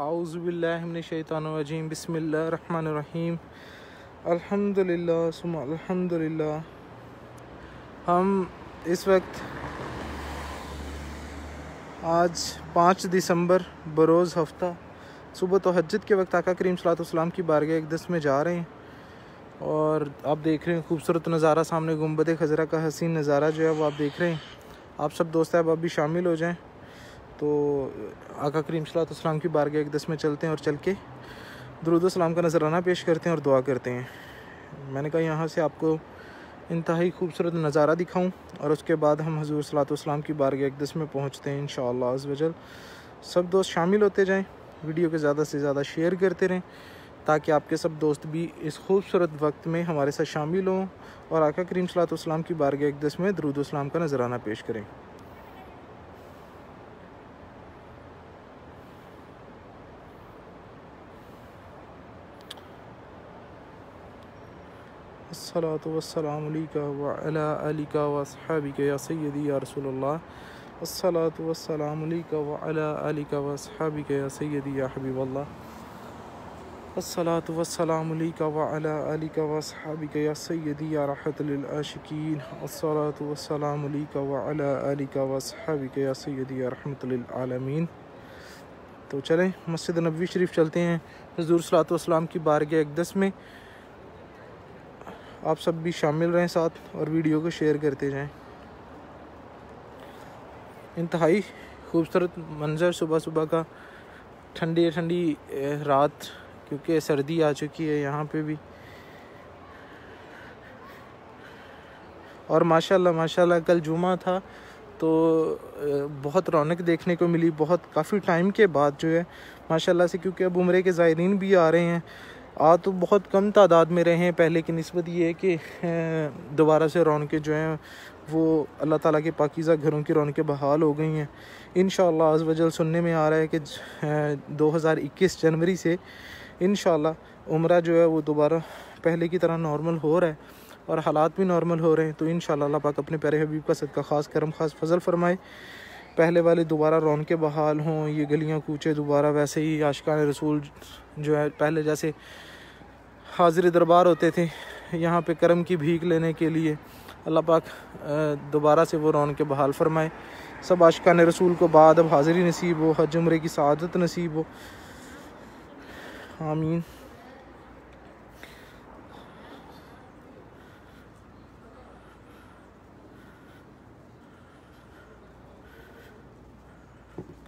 आऊज़ुबिल्लाहि मिनश्शैतानिर्रजीम बिस्मिल्लाहिर्रहमानिर्रहीम अल्हम्दुलिल्लाह सुम्मा अल्हम्दुलिल्लाह। हम इस वक्त आज 5 दिसंबर बरोज़ हफ्ता सुबह तहज्जुद के वक्त आका करीम सल्लल्लाहु अलैहि वसल्लम की बारगाह अक़दस में जा रहे हैं और आप देख रहे हैं खूबसूरत नज़ारा सामने गुंबद खज़रा का हसीन नज़ारा जो है वो आप देख रहे हैं। आप सब दोस्त अब भी शामिल हो जाएं तो आका करीम सल्लल्लाहु अलैहि वसल्लम की बारगाह अक़दस में चलते हैं और चल के दुरूद व सलाम का नजराना पेश करते हैं और दुआ करते हैं। मैंने कहा यहाँ से आपको इंतहाई खूबसूरत नज़ारा दिखाऊं और उसके बाद हम हज़ूर सल्लल्लाहु अलैहि वसल्लम की बारगाह अक़दस में पहुँचते हैं इंशाअल्लाह अज़्ज़ वजल। सब दोस्त शामिल होते जाएं, वीडियो को ज़्यादा से ज़्यादा शेयर करते रहें ताकि आपके सब दोस्त भी इस खूबसूरत वक्त में हमारे साथ शामिल हों और आका करीम सल्लल्लाहु अलैहि वसल्लम की बारगाह अक़दस में दुरूद व सलाम का नजराना पेश करें। अस्सलातु वस्सलामु अलैका व अला आलिका व अस्हाबिका या सय्यदी या रसूलल्लाह। अस्सलातु वस्सलामु अलैका व अला आलिका व अस्हाबिका या सय्यदी या हबीबल्लाह। अस्सलातु वस्सलामु अलैका व अला आलिका व अस्हाबिका या सय्यदी या राहतल लिल आशिकीन। अस्सलातु वस्सलामु अलैका व अला आलिका व अस्हाबिका या सय्यदी या रहमतल लिल आलमीन। तो चलें मस्जिद नबवी शरीफ चलते हैं हुज़ूर सल्लल्लाहु अलैहि वसल्लम की बारगाह अक़दस में। आप सब भी शामिल रहें साथ और वीडियो को शेयर करते जाएं। इंतहाई खूबसूरत मंज़र सुबह सुबह का, ठंडी ठंडी रात क्योंकि सर्दी आ चुकी है यहाँ पे भी। और माशाल्लाह माशाल्लाह कल जुमा था तो बहुत रौनक देखने को मिली, बहुत काफ़ी टाइम के बाद जो है माशाल्लाह से, क्योंकि अब उम्रे के ज़ायरीन भी आ रहे हैं। तो बहुत कम तादाद में रहे हैं पहले की निस्बत। ये है कि दोबारा से रौनकें जो हैं वो अल्लाह ताला के पाकीज़ा घरों की रौनकें बहाल हो गई हैं इंशाअल्लाह अज़्ज़ वजल। सुनने में आ रहा है कि 2021 जनवरी से इंशाअल्लाह उम्रा जो है वो दोबारा पहले की तरह नॉर्मल हो रहा है और हालात भी नॉर्मल हो रहे हैं। तो इंशाअल्लाह अल्लाह पाक अपने प्यारे हबीब का सदका ख़ास करम ख़ास फजल फरमाए, पहले वाले दोबारा रौनकें बहाल हों, ये गलियाँ कूचे दोबारा वैसे ही आशिकान रसूल जो है पहले जैसे हाजिर दरबार होते थे यहाँ पे करम की भीख लेने के लिए। अल्लाह पाक दोबारा से वो रौनकें बहाल फरमाए। सब आशिकान रसूल को बाद अब हाज़िरी नसीब हो, हज उम्रे की सआदत नसीब हो, आमीन।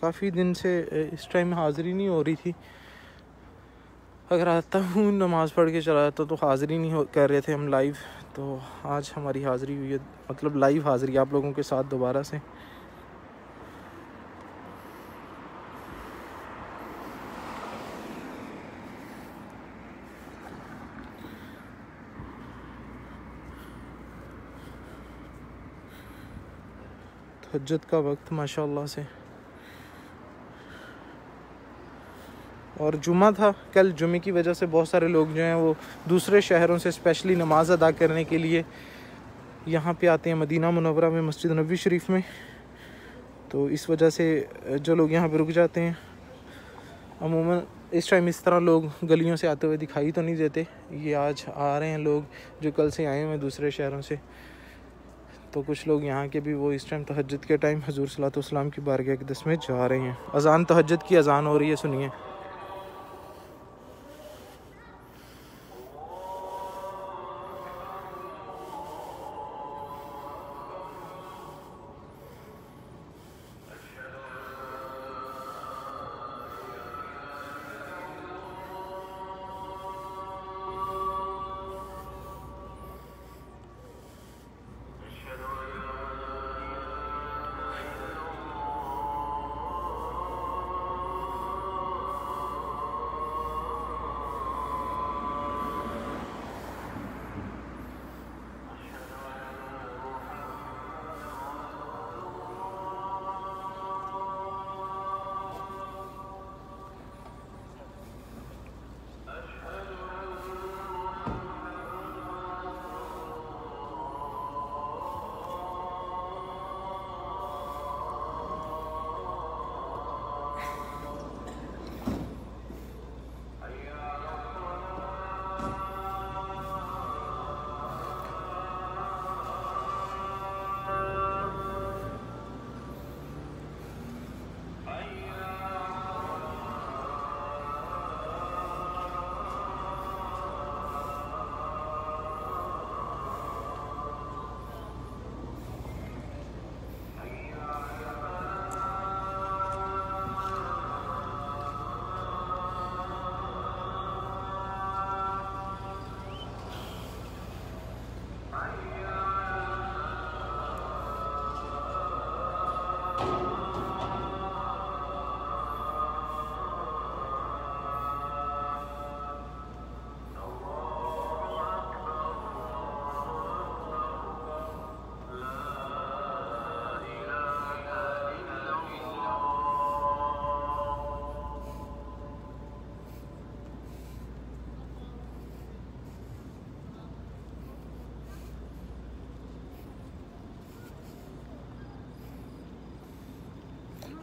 काफ़ी दिन से इस टाइम हाज़िरी नहीं हो रही थी। अगर आता हूँ नमाज़ पढ़ के चला जाता तो हाज़िरी नहीं कर रहे थे हम लाइव। तो आज हमारी हाज़िरी हुई है, मतलब लाइव हाज़िरी आप लोगों के साथ दोबारा से। तहज्जुद का वक्त माशाल्लाह से, और जुमा था कल। जुमे की वजह से बहुत सारे लोग जो हैं वो दूसरे शहरों से स्पेशली नमाज अदा करने के लिए यहाँ पे आते हैं मदीना मुनव्वरा में मस्जिद नबवी शरीफ में। तो इस वजह से जो लोग यहाँ पे रुक जाते हैं, अमूमन इस टाइम इस तरह लोग गलियों से आते हुए दिखाई तो नहीं देते। ये आज आ रहे हैं लोग जो कल से आए हुए हैं दूसरे शहरों से। तो कुछ लोग यहाँ के भी वो इस टाइम तहज्जुद के टाइम हुज़ूर सल्लल्लाहु अलैहि वसल्लम की बारगाह अक़दस में जा रहे हैं। अज़ान तहज्जुद की अज़ान हो रही है, सुनिए।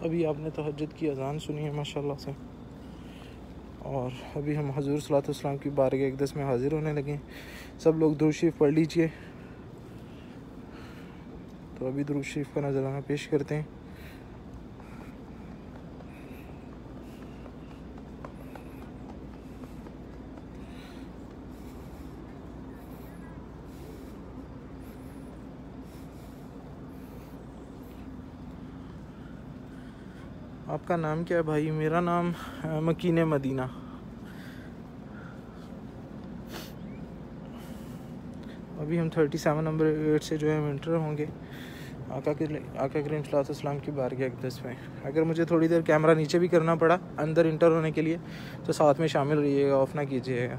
अभी आपने तहज्जुद की अज़ान सुनी है माशाल्लाह से, और अभी हम हज़ूर सल्लल्लाहु अलैहि वसल्लम की बारगाह अक़दस में हाज़िर होने लगे। सब लोग दुरूद शरीफ पढ़ लीजिए। तो अभी दुरूद शरीफ का नज़राना पेश करते हैं। आपका नाम क्या है भाई? मेरा नाम मकीन मदीना। अभी हम 37 नंबर गेट से जो है हम इंटर होंगे आका करीम सल्लल्लाहु अलैहि वसल्लम की बारगाह अक़दस में। अगर मुझे थोड़ी देर कैमरा नीचे भी करना पड़ा अंदर इंटर होने के लिए तो साथ में शामिल रहिएगा, ऑफ ना कीजिएगा।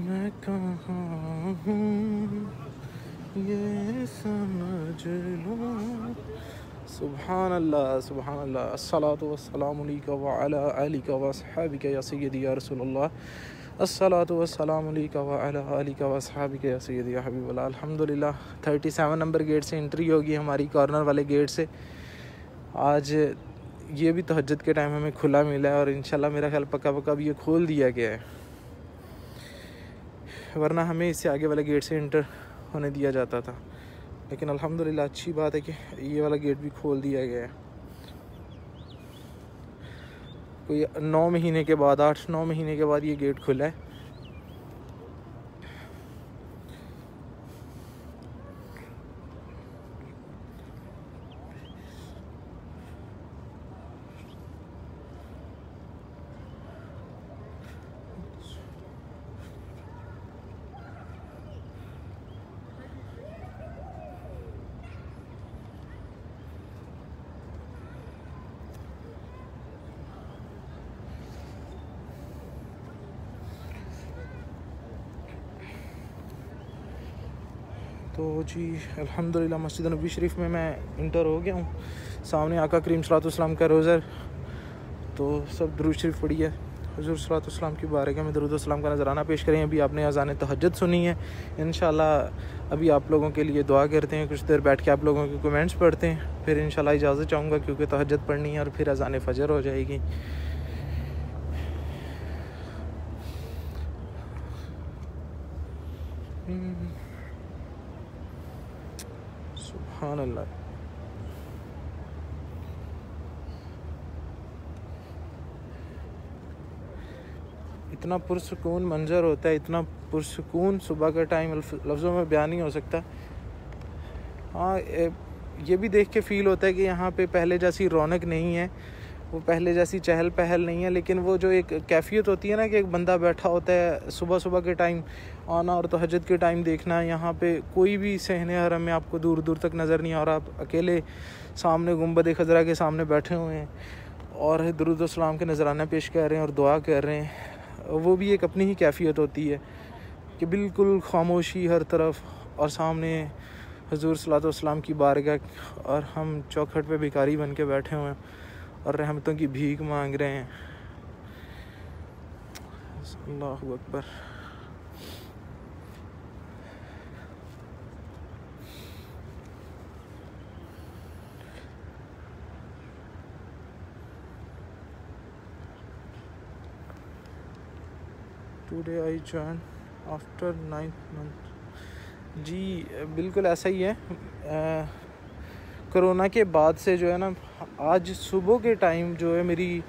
मैं कहाँ हूँ ये समझ लो। सुभान अल्लाह सुभान अल्लाह। अस्सलातु वस्सलामु अलैका व अला आलिका व अस्हाबिका या सय्यदी या रसूलल्लाह। अस्सलातु वस्सलामु अलैका व अला आलिका व अस्हाबिका या सय्यदी या हबीबल्लाह। अल्हम्दुलिल्लाह 37 नंबर गेट से एंट्री होगी हमारी, कॉर्नर वाले गेट से। आज ये भी तहज्जुद के टाइम हमें खुला मिला है और इंशाल्लाह मेरा ख्याल पक्का पक्का भी ये खोल दिया गया है, वरना हमें इससे आगे वाले गेट से इंटर होने दिया जाता था। लेकिन अल्हम्दुलिल्लाह अच्छी बात है कि ये वाला गेट भी खोल दिया गया है। कोई 9 महीने के बाद, 8-9 महीने के बाद ये गेट खुला है। तो जी अल्हम्दुलिल्लाह मस्जिद नबी शरीफ में मैं इंटर हो गया हूँ। सामने आका करीम सल्लल्लाहु अलैहि वसल्लम का रोज़ा, तो सब दुरूद शरीफ पढ़ी है। हुज़ूर सल्लल्लाहु अलैहि वसल्लम की बारगाह में दुरूद व सलाम का नज़राना पेश करें। अभी आपने अज़ान तहज्जुद सुनी है। इंशाल्लाह अभी आप लोगों के लिए दुआ करते हैं, कुछ देर बैठ के आप लोगों के कमेंट्स पढ़ते हैं, फिर इंशाल्लाह इजाज़त चाहूँगा क्योंकि तहज्जुद पढ़नी है और फिर अज़ान फ़जर हो जाएगी। सुभान अल्लाह। इतना पुरसुकून मंजर होता है, इतना पुरसुकून सुबह का टाइम लफ्ज़ों में बयान नहीं हो सकता। हाँ, ये भी देख के फ़ील होता है कि यहाँ पे पहले जैसी रौनक नहीं है, वो पहले जैसी चहल पहल नहीं है, लेकिन वो जो एक कैफियत होती है ना कि एक बंदा बैठा होता है सुबह सुबह के टाइम आना और तहज्जुद के टाइम देखना। यहाँ पे कोई भी सहने हरम में आपको दूर दूर तक नज़र नहीं आ रहा, आप अकेले सामने गुंबद खज़रा के सामने बैठे हुए हैं और दुरूद व सलाम के नज़राना पेश कर रहे हैं और दुआ कर रहे हैं। वो भी एक अपनी ही कैफियत होती है कि बिल्कुल खामोशी हर तरफ, और सामने हुज़ूर सल्लल्लाहु अलैहि वसल्लम की बारगाह और हम चौखट पे भिखारी बन के बैठे हुए हैं और रहमतों की भीख मांग रहे हैं। अल्लाहु अकबर। Today I join after 9 month. जी बिल्कुल ऐसा ही है। कोरोना के बाद से जो है ना, आज सुबह के टाइम जो है मेरी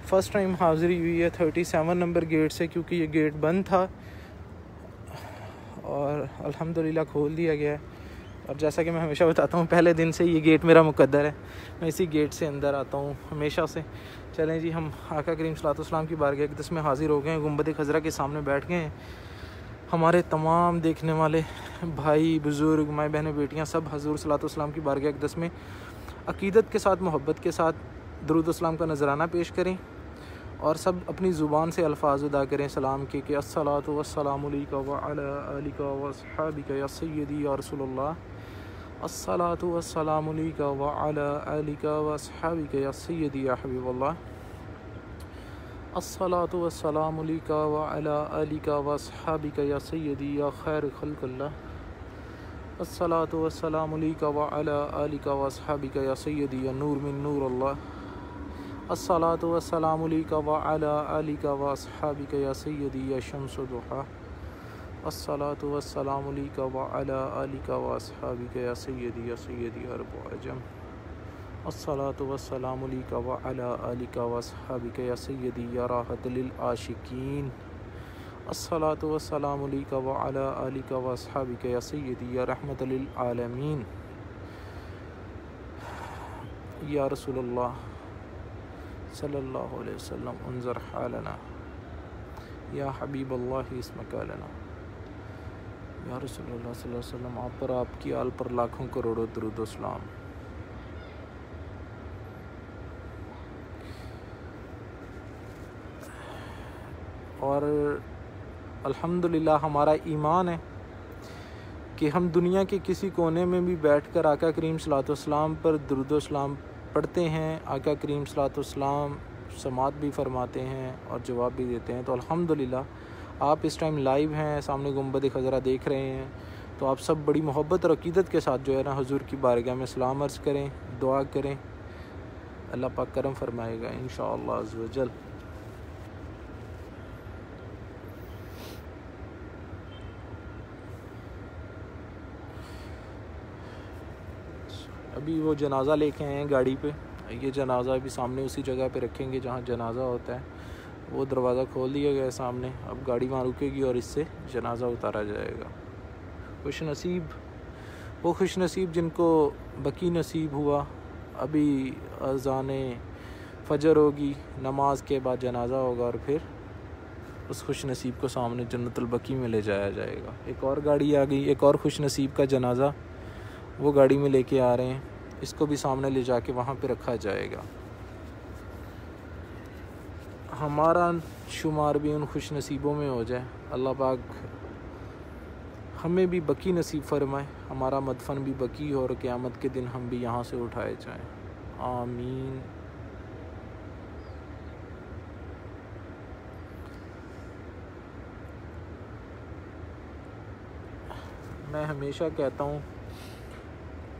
फ़र्स्ट टाइम हाज़िरी हुई है 37 नंबर गेट से, क्योंकि ये गेट बंद था और अल्हम्दुलिल्लाह खोल दिया गया है। और जैसा कि मैं हमेशा बताता हूँ, पहले दिन से ये गेट मेरा मुकद्दर है, मैं इसी गेट से अंदर आता हूँ हमेशा से। चलें जी, हम आका करीम सल्लल्लाहु अलैहि वसल्लम की बारगाह अक़दस में हाज़िर हो गए हैं, गुंबद खज़रा के सामने बैठ गए हैं। हमारे तमाम देखने वाले भाई बुज़ुर्ग, माँ बहनें, बेटियाँ सब हज़ूर सल्लल्लाहु अलैहि वसल्लम की बारगाह अक़दस में अक़ीदत के साथ, मोहब्बत के साथ दुरूद व सलाम का नज़राना पेश करें और सब अपनी ज़ुबान से अल्फ़ाज़ अदा करें सलाम के कि अस्सलातु वस्सलामु अलैका व अला आलिका व अस्हाबिका या सय्यदी या रसूलल्लाह। अस्सलातु वस्सलामु अलैका व अला आलिका व अस्हाबिका या सय्यदी या हबीबल्लाह। अस्सलातु वस्सलामु अलैका व अला आलिका व अस्हाबिका या सय्यदी या खैर खल्क़िल्लाह। अस्सलातु वस्सलामु अलैका व अला आलिका व अस्हाबिका या सय्यदी या नूर मिन नूर अल्लाह। अस्सलातु वस्सलामु अलैका व अला आलिका व अस्हाबिका या सय्यदी या शम्सु दुहा। अस्सलातु वस्सलामु अलैका व अला आलिका व अस्हाबिका या सय्यदी अरब व अजम। अस्सलातु वस्सलामु अलैका व अला आलिका व अस्हाबिका या सय्यदी या राहत लिल आशिकीन। अस्सलातु वस्सलामु अलैका व अला आलिका व अस्हाबिका या सय्यदी या रहमत लिल आलमीन। या रसूलल्लाह सल्लल्लाहु अलैहि वसल्लम उन्ज़र हालना या हबीबल्लाह इस्मकालना। या रसूलल्लाह सल्लल्लाहु अलैहि वसल्लम आप पर, आपकी आल पर लाखों करोड़ों दुरूद व सलाम। और अल्हम्दुलिल्लाह हमारा ईमान है कि हम दुनिया के किसी कोने में भी बैठकर आका करीम सल्लल्लाहु अलैहि वसल्लम पर दुरूद व सलाम पढ़ते हैं। आका करीम सल्लल्लाहु अलैहि वसल्लम समात भी फरमाते हैं और जवाब भी देते हैं। तो अल्हम्दुलिल्लाह आप इस टाइम लाइव हैं, सामने गुंबद खज़रा देख रहे हैं। तो आप सब बड़ी मोहब्बत और अक़ीदत के साथ जो है ना हुज़ूर की बारगाह में सलाम अर्ज़ करें, दुआ करें। अल्लाह पाक करम फरमाएगा इंशाअल्लाह अज़्ज़ व जल। अभी वो जनाज़ा लेके आए हैं गाड़ी पे। ये जनाज़ा अभी सामने उसी जगह पे रखेंगे जहाँ जनाज़ा होता है। वो दरवाज़ा खोल दिया गया है सामने। अब गाड़ी वहाँ रुकेगी और इससे जनाज़ा उतारा जाएगा। खुश नसीब वो खुश नसीब जिनको बकी नसीब हुआ। अभी अज़ाने फ़जर होगी, नमाज के बाद जनाज़ा होगा और फिर उस खुश नसीब को सामने जन्नतुल बकी में ले जाया जाएगा। एक और गाड़ी आ गई, एक और खुश नसीब का जनाज़ा वो गाड़ी में लेके आ रहे हैं। इसको भी सामने ले जाके वहाँ पे रखा जाएगा। हमारा शुमार भी उन खुश नसीबों में हो जाए। अल्लाह पाक हमें भी बकी नसीब फरमाए, हमारा मदफन भी बकी हो और क़यामत के दिन हम भी यहाँ से उठाए जाएं। आमीन। मैं हमेशा कहता हूँ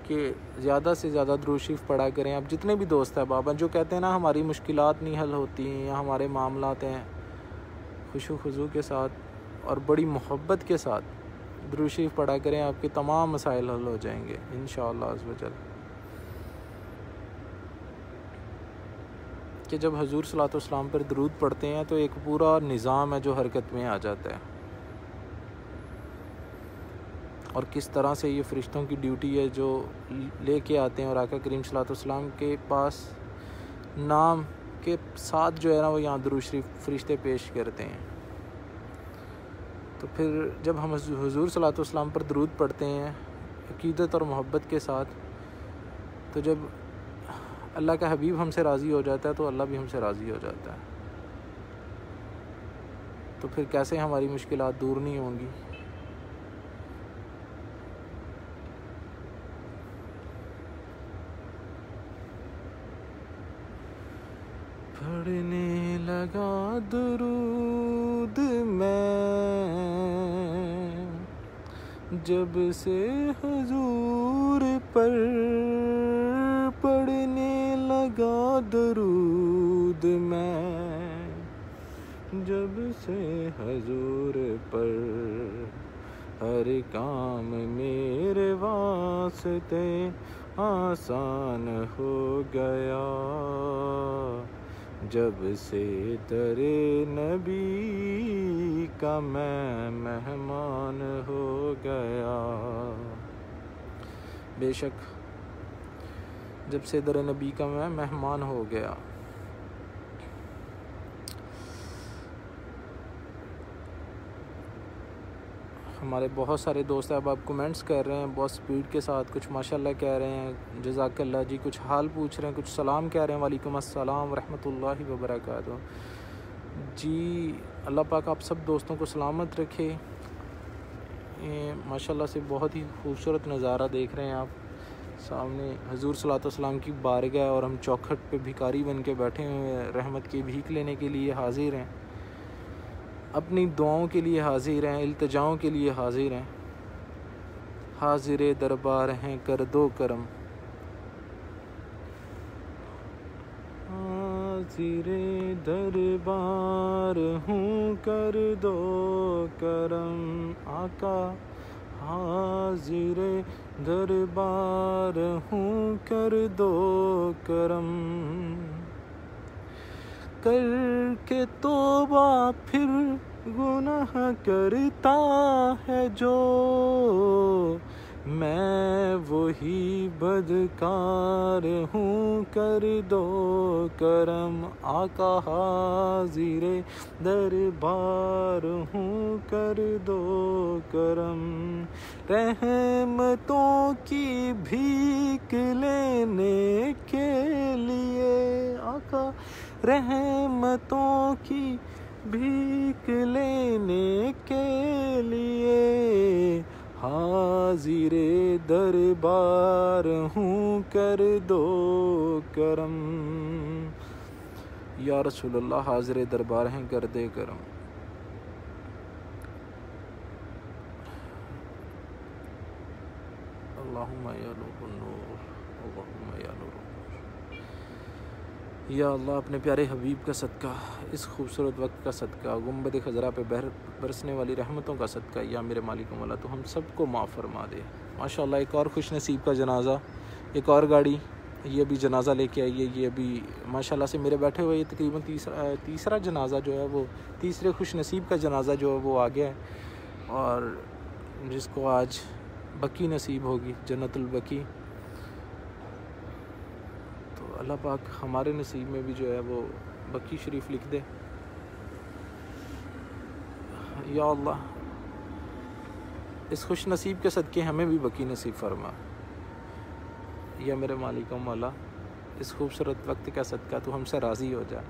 कि ज़्यादा से ज़्यादा दुरूद शरीफ पढ़ा करें। अब जितने भी दोस्त हैं बाबा जो कहते हैं ना हमारी मुश्किलात नहीं हल होती या हमारे मामलात हैं, खुशू खुजू के साथ और बड़ी मोहब्बत के साथ दुरूद शरीफ पढ़ा करें, आपके तमाम मसाइल हल हो जाएंगे इंशाअल्लाह अज़्ज़ व जल। कि जब हुज़ूर सल्लल्लाहु अलैहि वसल्लम पर दुरूद पढ़ते हैं तो एक पूरा निज़ाम है जो हरकत में आ जाता है। और किस तरह से ये फ़रिश्तों की ड्यूटी है जो लेके आते हैं और आका करीम सल्लल्लाहु अलैहि वसल्लम के पास नाम के साथ जो है ना वो यहाँ दुरूद शरीफ फ़रिश्ते पेश करते हैं। तो फिर जब हम हुज़ूर सल्लल्लाहु अलैहि वसल्लम पर दुरूद पढ़ते हैं अक़ीदत और मोहब्बत के साथ, तो जब अल्लाह का हबीब हमसे राज़ी हो जाता है तो अल्लाह भी हमसे राज़ी हो जाता है। तो फिर कैसे हमारी मुश्किलात दूर नहीं होंगी। पढ़ने लगा दुरूद मैं जब से हुजूर पर, पढ़ने लगा दुरूद मैं जब से हुजूर पर, हर काम मेरे वास्ते आसान हो गया जब से दरे नबी का मैं मेहमान हो गया। बेशक जब से दरे नबी का मैं मेहमान हो गया। हमारे बहुत सारे दोस्त अब आप कमेंट्स कर रहे हैं बहुत स्पीड के साथ, कुछ माशाल्लाह कह रहे हैं जज़ाकल्लाह जी, कुछ हाल पूछ रहे हैं, कुछ सलाम कह रहे हैं, वालेकुम अस्सलाम रहमतुल्लाहि व बरकातहू जी। अल्लाह पाक आप सब दोस्तों को सलामत रखे। माशाल्लाह से बहुत ही खूबसूरत नज़ारा देख रहे हैं आप। सामने हुजूर सल्लल्लाहु अलैहि वसल्लम की बारगाह और हम चौखट पे भिखारी बन के बैठे हुए हैं, रहमत की भीख लेने के लिए हाजिर हैं, अपनी दुआओं के लिए हाजिर हैं, इल्तिजाओं के लिए हाजिर हैं। हाजिर दरबार हैं कर दो करम, हाजिर दरबार हूँ कर दो करम आका, हाजिर दरबार हूँ कर दो करम। करके तौबा फिर गुनाह करता है जो, मैं वही बदकार हूँ कर दो करम आका, हाजिर दरबार हूँ कर दो करम। रहमतों की भीख लेने के लिए आका, रहमतों की भीख लेने के लिए हाजिर दरबार हूँ कर दो करम। या रसूलल्लाह हाजिर दरबार हैं कर दे करम। अल्लाहुम्मा या नूर, अल्लाहुम्मा या नूर। या अल्लाह अपने प्यारे हबीब का सदका, इस खूबसूरत वक्त का सदका, गुंबद खजरा पे बरसने वाली रहमतों का सदका, या मेरे मालिक मौला तो हम सबको माफ़ फरमा दे। माशाअल्लाह एक और खुश नसीब का जनाज़ा, एक और गाड़ी ये अभी जनाज़ा लेके आई है। ये अभी माशाअल्लाह से मेरे बैठे हुए ये तकरीबन तीसरा जनाज़ा जो है वो, तीसरे खुश नसीब का जनाज़ा जो है वो आ गया है, और जिसको आज बकी नसीब होगी, जन्नतुल बकी। तो अल्लाह पाक हमारे नसीब में भी जो है वो बकी शरीफ लिख दे। या अल्लाह इस खुश नसीब के सदक़े हमें भी बकी नसीब फरमा। या मेरे मालिक मौला इस खूबसूरत वक्त का सदका तो हमसे राज़ी हो जा।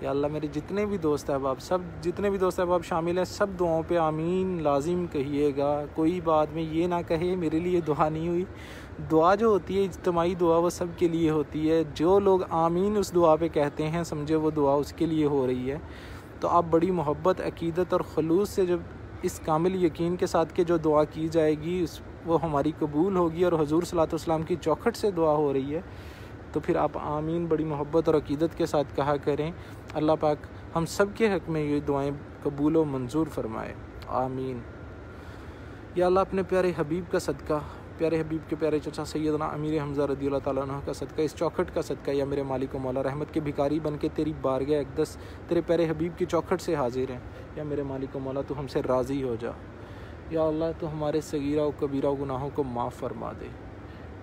या अल्लाह मेरे जितने भी दोस्त अहबाब, सब जितने भी दोस्त अहबाब शामिल हैं, सब दुआओं पे आमीन लाजिम कहिएगा। कोई बाद में ये ना कहे मेरे लिए दुआ नहीं हुई। दुआ जो होती है इज्तिमाई दुआ, वो सब के लिए होती है। जो लोग आमीन उस दुआ पे कहते हैं, समझे वो दुआ उसके लिए हो रही है। तो आप बड़ी मोहब्बत, अकीदत और खलूस से जब इस कामिल यकीन के साथ के जो दुआ की जाएगी वो हमारी कबूल होगी, और हुजूर सल्लल्लाहु अलैहि वसल्लम की चौखट से दुआ हो रही है, तो फिर आप आमीन बड़ी मोहब्बत और अकीदत के साथ कहा करें। अल्लाह पाक हम सब के हक़ में ये दुआएं कबूल व मंजूर फरमाए, आमीन। या अल्लाह अपने प्यारे हबीब का सदका, प्यारे हबीब के प्यारे चचा सैयदना अमीर हमज़ा रज़ियल्लाहु ताला अन्हु का सदका, इस चौखट का सदका, या मेरे मालिक व मौला रहमत के भिखारी बन के तेरी बारगाह अक़दस तेरे प्यारे हबीब की चौखट से हाजिर हैं। या मेरे मालिक व मौला तो हमसे राज़ी हो जा। या अल्लाह तो हमारे सगीरा व कबीरा गुनाहों को माफ़ फरमा दे।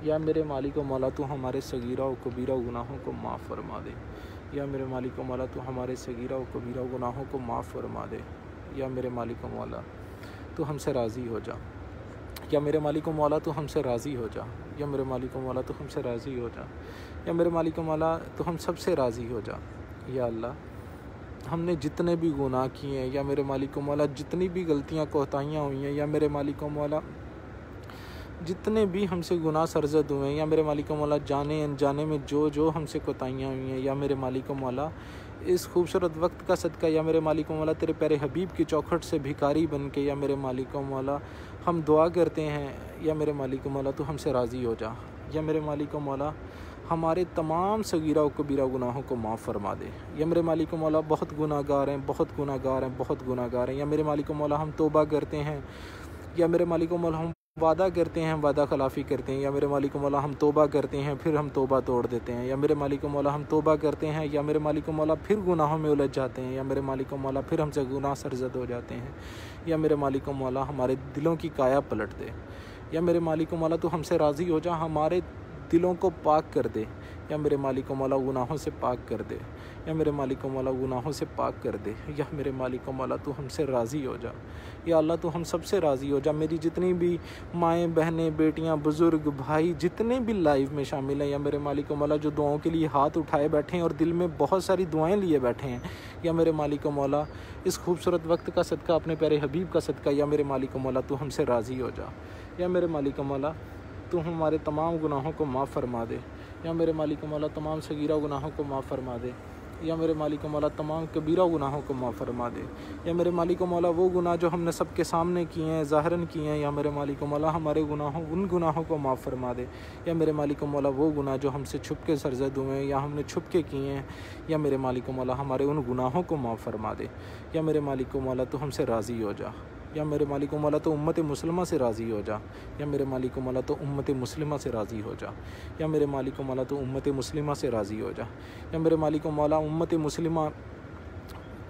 या मेरे मालिक व मौला तो हमारे सगीरा व कबीरा गुनाहों को माफ़ फरमा दे। या मेरे मालिक व मौला तो हमारे सगीरा व कबीरा गुनाहों को माफ़ फरमा दे। या मेरे मालिक व मौला तो हमसे राज़ी हो जा। या मेरे मालिक व मौला तो हमसे राज़ी हो जा। या मेरे मालिक व मौला तो हमसे राज़ी हो जा। या मेरे मालिक व मौला तो हम सबसे राज़ी हो जा। या अल्लाह हमने जितने भी गुनाह किए हैं, या मेरे मालिक व मौला जितनी भी गलतियाँ कोताहियाँ हुई हैं, या मेरे मालिक व मौला जितने भी हमसे गुनाह सरजद हुए हैं, या मेरे मालिक व मौला जाने अनजाने में जो जो हमसे कोताहियाँ हुई हैं, या मेरे मालिक व मौला इस खूबसूरत वक्त का सदका, या मेरे मालिक व मौला तेरे प्यारे हबीब की चौखट से भिखारी बन के, या मेरे मालिक व मौला हम दुआ करते हैं। या मेरे मालिक व मौला तो हमसे राज़ी हो जा। या मेरे मालिक व मौला हमारे तमाम सगीरा व कबीरा गुनाहों को माफ़ फरमा दे। या मेरे मालिक व मौला बहुत गुनाहगार हैं, बहुत गुनाहगार हैं, बहुत गुनाहगार हैं। या मेरे मालिक व मौला हम तौबा करते हैं। या मेरे मालिक व मौला हम वादा करते हैं, वादा खिलाफ़ी करते हैं। या मेरे मालिक व मौला हम तौबा करते हैं, फिर हम तौबा तोड़ देते हैं। या मेरे मालिक व मौला हम तौबा करते हैं, या मेरे मालिक व मौला फिर गुनाहों में उलझ जाते हैं। या मेरे मालिक व मौला फिर हमसे गुनाह सरजद हो जाते हैं। या मेरे मालिक व मौला हमारे दिलों की काया पलट दे। या मेरे मालिक व मौला तो हमसे राज़ी हो जा, हमारे दिलों को पाक कर दे। या मेरे मालिक व मौला गुनाहों से पाक कर दे। या मेरे मालिक व मौला गुनाहों से पाक कर दे। या मेरे मालिक व मौला तू हमसे राज़ी हो जा। या अल्लाह तू हम सबसे राज़ी हो जा। मेरी जितनी भी माएँ, बहनें, बेटियाँ, बुज़ुर्ग, भाई जितने भी लाइव में शामिल हैं, या मेरे मालिक व मौला जो दुआओं के लिए हाथ उठाए बैठे हैं और दिल में बहुत सारी दुआएं लिए बैठे हैं, या मेरे मालिक व मौला इस खूबसूरत वक्त का सदका, अपने प्यारे हबीब का सदका, या मेरे मालिक व मौला तू हमसे राज़ी हो जा। या मेरे मालिक व मौला तू हमारे तमाम गुनाहों को माफ़ फरमा दे। या मेरे मालिक मौला तमाम सगीरा गुनाहों को माफ़ फरमा दे। या मेरे मालिक मौला तमाम कबीरा गुनाहों को माफ़ फरमा दे। या मेरे मालिक मौला वो गुनाह जो हमने सबके सामने किए हैं, ज़ाहिरन किए हैं, या मेरे मालिक मौला हमारे उन गुनाहों को माफ़ फरमा दे। या मेरे मालिक मौला वो गुनाह जो हमसे छुप के सरजद हुए हैं या हमने छुप के किए हैं, या मेरे मालिक मौला हमारे उन गुनाहों को माफ़ फरमा दे। या मेरे मालिक मौला तो हमसे राज़ी हो जा। या मेरे मालिक मौला तो उम्मत मुस्लिमा से राज़ी हो जा। या मेरे मालिक मौला तो उम्मत मुस्लिमा से राज़ी हो जा। या मेरे मालिक मौला तो उम्मत मुस्लिमा से राज़ी हो जा। या मेरे मालिक मौला उम्मत मुस्लिमा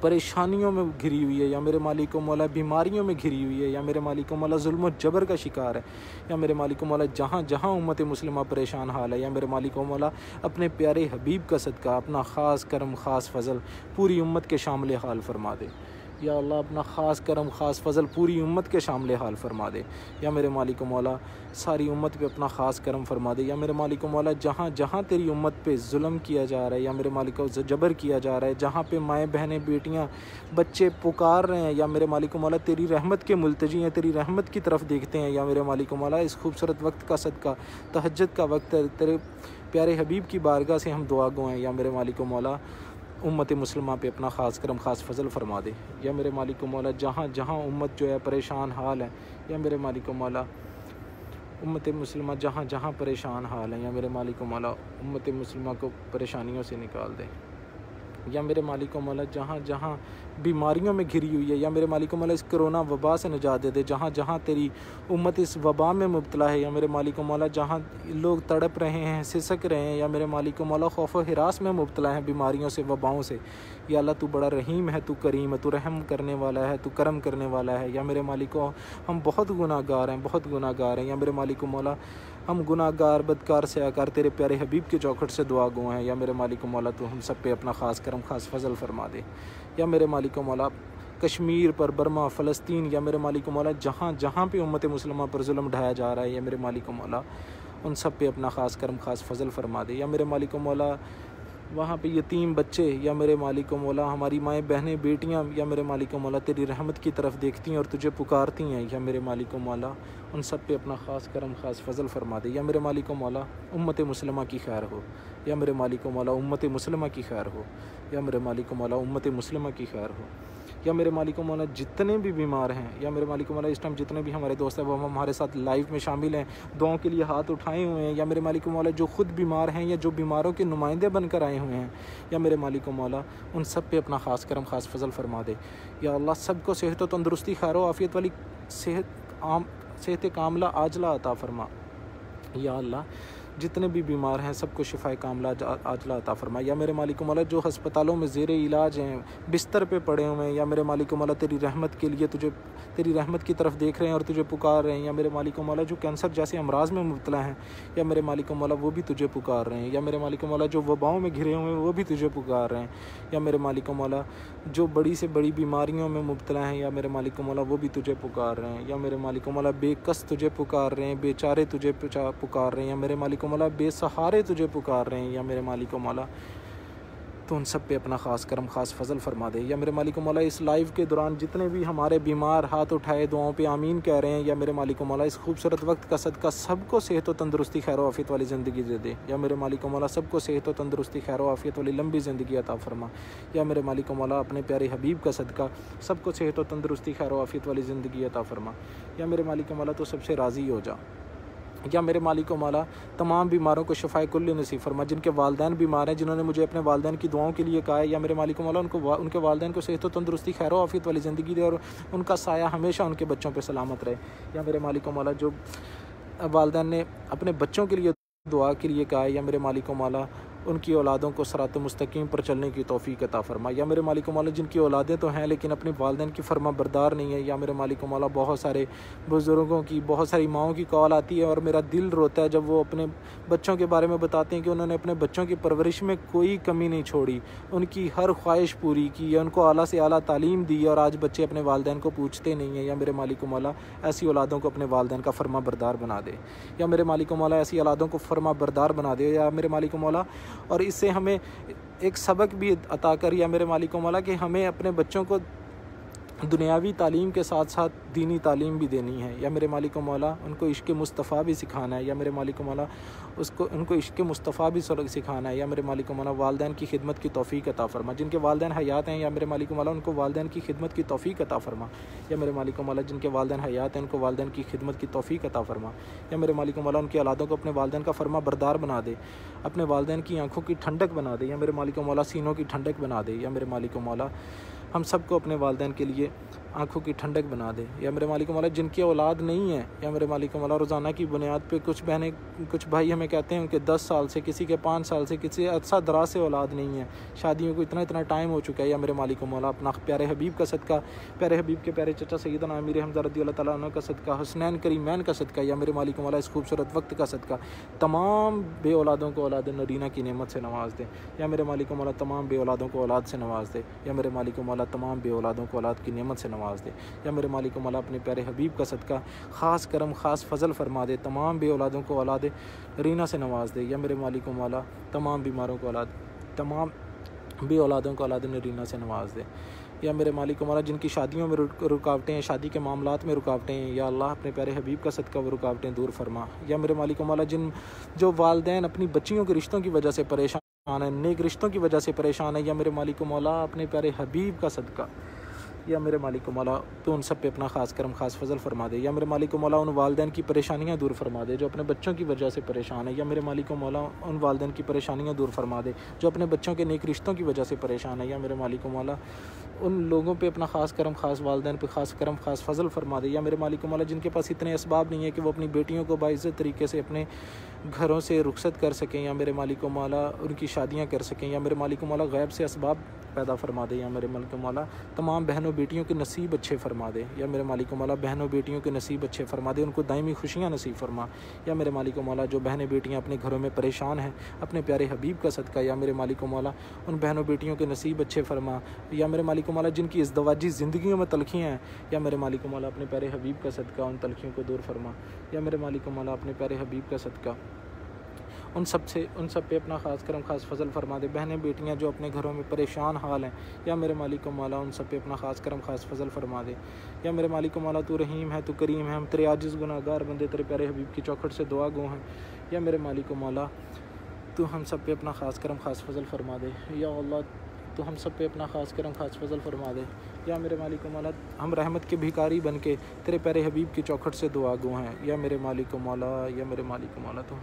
परेशानियों में घिरी हुई है, या मेरे मालिक मौला बीमारियों में घिरी हुई है, या मेरे मालिक मौला जुल्म और जबर का शिकार है। या मेरे मालिक मौला जहाँ जहाँ उम्मत मुस्लिमा परेशान हाल है, या मेरे मालिक मौला अपने प्यारे हबीब का सदका अपना ख़ास करम ख़ास फ़ज़ल पूरी उम्मत के शामिल हाल फरमा दे। या अल्लाह अपना ख़ास करम ख़ास फ़ज़ल पूरी उम्मत के शामिल हाल फरमा दे। या मेरे मालिक मौला सारी उम्मत पे अपना ख़ास करम फरमा दे। या मेरे मालिक मौला जहाँ जहाँ तेरी उम्मत पे जुल्म किया जा रहा है, या मेरे मालिक जबर किया जा रहा है, जहाँ पे माएँ बहनें बेटियाँ बच्चे पुकार रहे हैं, या मेरे मालिक मौला तेरी रहमत के मुल्तजी हैं, तेरी रहमत की तरफ देखते हैं, या मेरे मालिक मौला इस खूबसूरत वक्त का सदका तहज्जुद का वक्त है, तेरे प्यारे हबीब की बारगाह से हम दुआ गो हैं। या मेरे मालिक मौला उम्मत मुस्लिमा पे अपना ख़ास करम ख़ास फ़ज़ल फरमा दे। या मेरे मालिक मौला जहाँ जहाँ उम्मत जो है परेशान हाल है, या मेरे मालिक मौला उम्मत मुस्लिमा जहाँ जहाँ परेशान हाल है, या मेरे मालिक मौला उम्मत मुस्लिमा को परेशानियों से निकाल दे। या मेरे मालिक मौला जहाँ जहाँ बीमारियों में घिरी हुई है, या मेरे मालिक मौला इस कोरोना वबा से निजात दे दे। जहाँ जहाँ तेरी उम्मत इस वबा में मुब्तला है, या मेरे मालिक मौला जहाँ लोग तड़प रहे हैं, सिसक रहे हैं, या मेरे मालिक मौला खौफ व हिरास में मुब्तला हैं बीमारियों से, वबाओं से। या अल्लाह तू बड़ा रहीम है, तू करीम है, तू रहम करने वाला है, तू करम करने वाला है। या मेरे मालिक हम बहुत गुनाहगार हैं, बहुत गुनाहगार हैं। या मेरे मालिक मौला हम गुनाहगार बदकार से आकर तेरे प्यारे हबीब के चौखट से दुआ गो हैं। या मेरे मालिक मौला तू हम सब पे अपना ख़ास करम ख़ास फ़ज़ल फरमा दे। या मेरे मालिक मौला कश्मीर पर, बर्मा, फ़लस्तीन, या मेरे मालिक मौला जहाँ जहाँ पे उम्मत मुस्लिमा पर जुल्म ढाया जा रहा है, या मेरे मालिक मौला उन सब पे अपना ख़ास करम ख़ास फ़ज़ल फरमा दे। या मेरे मालिक मौला वहाँ पे यतीम बच्चे, या मेरे मालिक मौला हमारी माएँ बहनें बेटियाँ, या मेरे मालिक मौला तेरी रहमत की तरफ देखती हैं और तुझे पुकारती हैं। या मेरे मालिक मौला उन सब पे अपना ख़ास करम ख़ास फ़ज़ल फरमा दे। या मेरे मालिक मौला उम्मत मुस्लिमा की खैर हो। या मेरे मालिक मौला उम्मत मुस्लिमा की खैर हो। या मेरे मालिक मौला उम्मत मुस्लिमा की खैर हो। या मेरे मालिक मौला जितने भी बीमार हैं, या मेरे मालिक मौला इस टाइम जितने भी हमारे दोस्त हैं वो हमारे साथ लाइव में शामिल हैं, दुआओं के लिए हाथ उठाए हुए हैं। या मेरे मालिक मौला जो ख़ुद बीमार हैं, या जो बीमारों के नुमाइंदे बनकर आए हुए हैं, या मेरे मालिक मौला उन सब पे अपना ख़ास करम ख़ास फ़ज़ल फरमा दे। या अल्लाह सबको सेहत व तंदरुस्ती खैर व आफ़ियत वाली सेहत कामला आजला अता फरमा। या अल्लाह जितने भी बीमार हैं सबको शिफाए कामला आजला अता फरमा। या मेरे मालिक मौला जो हस्पतालों में ज़ेर इलाज हैं, बिस्तर पे पड़े हुए हैं, या मेरे मालिक मौला तेरी रहमत के लिए तुझे तेरी रहमत की तरफ देख रहे हैं और तुझे पुकार रहे हैं। या मेरे मालिक मौला जो कैंसर जैसे अमराज में मुब्तला हैं, या मेरे मालिक मौला वो भी तुझे पुकार रहे हैं। या मेरे मालिक मौला जो वबाओं में घिरे हुए हैं वो भी तुझे पुकार रहे हैं। या मेरे मालिक मौला जो बड़ी से बड़ी बीमारियों में मुब्तला हैं, या मेरे मालिक मौला वो भी तुझे पुकार रहे हैं। या मेरे मालिक मौला बेकस तुझे पुकार रहे हैं, बेचारे तुझे पुकार रहे हैं। या मेरे मालिक मौला बेसहारे तुझे पुकार रहे हैं। या मेरे मालिक मौला तो उन सब पे अपना ख़ास करम ख़ास फ़ज़ल फरमा दे। या मेरे मालिक मौला इस लाइव के दौरान जितने भी हमारे बीमार हाथ उठाए दुआओं पे आमीन कह रहे हैं, या मेरे मालिक मौला इस खूबसूरत वक्त का सदका सबको सेहत व तंदरुस्ती खैर व आफ़ियत वाली ज़िंदगी दे दे। या मेरे मालिक मौला सबको सेहत व तंदरुस्ती खैर व आफ़ियत वाली लंबी ज़िंदगी अता फरमा। या मेरे मालिक मौला अपने प्यारे हबीब का सदका सबको सेहत व तंदरुस्ती खैर व आफ़ियत वाली ज़िंदगी अता फरमा। या मेरे मालिक मौला तो सबसे राज़ी हो जा। या मेरे मालिक मौला तमाम बीमारों को शफ़ाए कुल्ली नसीब फरमा। जिनके वालदैन बीमार हैं, जिन्होंने मुझे अपने वालदैन की दुआओं के लिए कहा है, या मेरे मालिक मौला उनके वालदैन को सेहत व तंदरुस्ती खैर व आफ़ियत वाली ज़िंदगी दे और उनका साया हमेशा उनके बच्चों पर सलामत रहे। या मेरे मालिक मौला जो वालदैन ने अपने बच्चों के लिए दुआ के लिए कहा है, या मेरे मालिक मौला उनकी औलादों को सिरात मुस्तकीम पर चलने की तौफीक अता फरमा। या मेरे मालिक मौला जिनकी औलादें तो हैं लेकिन अपने वालिदैन की फरमा बरदार नहीं है, या मेरे मालिक मौला बहुत सारे बुज़ुर्गों की, बहुत सारी माओं की कॉल आती है और मेरा दिल रोता है जब वो अपने बच्चों के बारे में बताते हैं कि उन्होंने अपने बच्चों की परवरिश में कोई कमी नहीं छोड़ी, उनकी हर ख्वाहिश पूरी की, उनको आला से आला तालीम दी, और आज बच्चे अपने वालिदैन को पूछते नहीं हैं। या मेरे मालिक मौला ऐसी औलादों को अपने वालिदैन का फरमा बरदार बना दे। या मेरे मालिक मौला ऐसी औलादों को फरमा बरदार बना दे। या मेरे मालिक मौला और इससे हमें एक सबक भी अता कर, या मेरे मालिक मौला कि हमें अपने बच्चों को दुनियावी तालीम के साथ साथ दीनी तालीम भी देनी है। या मेरे मालिक मौला उनको इश्क़ मुस्तफ़ा भी सिखाना है। या मेरे मालिक मौला उनको इश्क़ मुस्तफ़ा भी सिखाना है। या मेरे मालिक मौला वालिदैन की खिदमत की तौफ़ीक़ अता फ़रमा। जिनके वालिदैन हयात हैं या मेरे मालिक मौला उनको वालिदैन की खिदमत की तौफ़ीक़ अता फ़रमा। या मेरे मालिक मौला जिनके वालिदैन हयात हैं उनको वालिदैन की खिदमत की तौफ़ीक़ अता फ़रमा। या मेरे मालिक मौला उनकी औलादों को अपने वालिदैन का फरमा बरदार बना दे, अपने वालिदैन की आँखों की ठंडक बना दे। या मेरे मालिक मौला सीनों की ठंडक बना दे। या मेरे मालिक मौला हम सबको अपने वालिदैन के लिए आँखों की ठंडक बना दे। या मेरे मालिक मौला जिनकी औलाद नहीं है या मेरे मालिक मौला रोज़ाना की बुनियाद पे कुछ बहनें कुछ भाई हमें कहते हैं उनके 10 साल से, किसी के 5 साल से, किसी अरसा दराज से औलाद नहीं है, शादियों को इतना टाइम हो चुका है। या मेरे मालिक मौला अपना प्यारे हबीब का सदका, प्यारे हबीब के प्यारे चचा सैयदना अमीर हमज़ा रज़ियल्लाहु तआला अन्हु का सदका, हुस्नैन करीमैन का सदका, या मेरे मालिक मौला इस खूबसूरत वक्त का सदका तमाम बे औलादों को औलाद नरीना की नेमत से नवाज़ दे। या मेरे मालिक मौला तमाम बे औलादों को औलाद से नवाज़ दे। या मेरे मालिक मौला तमाम बे औलादों को औलाद की नेमत से नवाज़ दे। या मेरे मालिक मौला अपने प्यारे हबीब का सदका ख़ास करम ख़ास फ़ज़ल फरमा दे, तमाम बे औलादों को औलाद रीना से नवाज़ दे। या मेरे मालिक मौला तमाम बीमारों को तमाम बे औलादों को औलाद नरीना से नवाज़ दे। या मेरे मालिक मौला जिनकी शादियों में रुकावटें हैं, शादी के मामलात में रुकावटें हैं, या अल्लाह अपने प्यारे हबीब का सदका वो रुकावटें दूर फरमा। या मेरे मालिक मौला जो वालिदैन अपनी बच्चियों के रिश्तों की वजह से परेशान है, नेक रिश्तों की वजह से परेशान है, या मेरे मालिक मौला अपने प्यारे हबीब का सदका या मेरे मालिक मौला तो उन सब पे अपना ख़ास करम ख़ास फ़ज़ल फरमा दे। या मेरे मालिक मौला उन वालिदैन की परेशानियाँ दूर फरमा दे जो अपने बच्चों की वजह से परेशान है। या मेरे मालिक मौला उन वालिदैन की परेशानियाँ दूर फरमा दे जो अपने बच्चों के नेक रिश्तों की वजह से परेशान है। या मेरे मालिक मौला उन लोगों पे अपना ख़ास करम ख़ास वालिदैन पे ख़ास करम ख़ास फ़ज़ल फरमा दे। या मेरे मालिक मौला जिनके पास इतने असबाब नहीं है कि वो अपनी बेटियों को बाइज़्ज़त तरीके से अपने घरों से रुखसत कर सकें, या मेरे मालिक मौला उनकी शादियाँ कर सकें, या मेरे मालिक मौला गैब से असबाब पैदा फरमा दे। या मेरे मालिक मौला तमाम बहनों बेटियों के नसीब अच्छे फरमा दे। या मेरे मालिक मौला बहनों बेटियों के नसीब अच्छे फरमा दे, उनको दायमी खुशियाँ नसीब फरमा। या मेरे मालिक मौला जो बहनें बेटियाँ अपने घरों में परेशान हैं अपने प्यारे हबीब का सदका, या मेरे मालिक मौला उन बहनों बेटियों के नसीब अच्छे फरमा। या मेरे मालिक मौला जिनकी इज़्दवाजी ज़िंदगियों में तलखियाँ हैं, या मेरे मालिक मौला अपने प्यारे हबीब का सदका उन तलखियों को दूर फरमा। या मेरे मालिक मौला अपने प्यारे हबीब का सदका उन सब पे अपना ख़ास करम ख़ास फ़ज़ल फरमा दे। बहनें बेटियां जो अपने घरों में परेशान हाल हैं, या मेरे मालिक मौला उन सब पे अपना ख़ास करम ख़ास फ़ज़ल फरमा दे। या मेरे मालिक मौला तू रहीम है, तू करीम है, हम तेरे आजिज़ गुनाहगार बंदे तेरे प्यारे हबीब की चौखट से दुआ गो हैं। या मेरे मालिक मौला तू हम सब पे अपना ख़ास करम ख़ास फ़ज़ल फरमा दे। या अल्लाह तो हम सब पे अपना ख़ास करम ख़ास फ़ज़ल फरमा दे। या मेरे मालिक मौला हम रहमत के भिखारी बन के तेरे प्यारे हबीब की चौखट से दुआ गो हैं। या मेरे मालिक मौला तो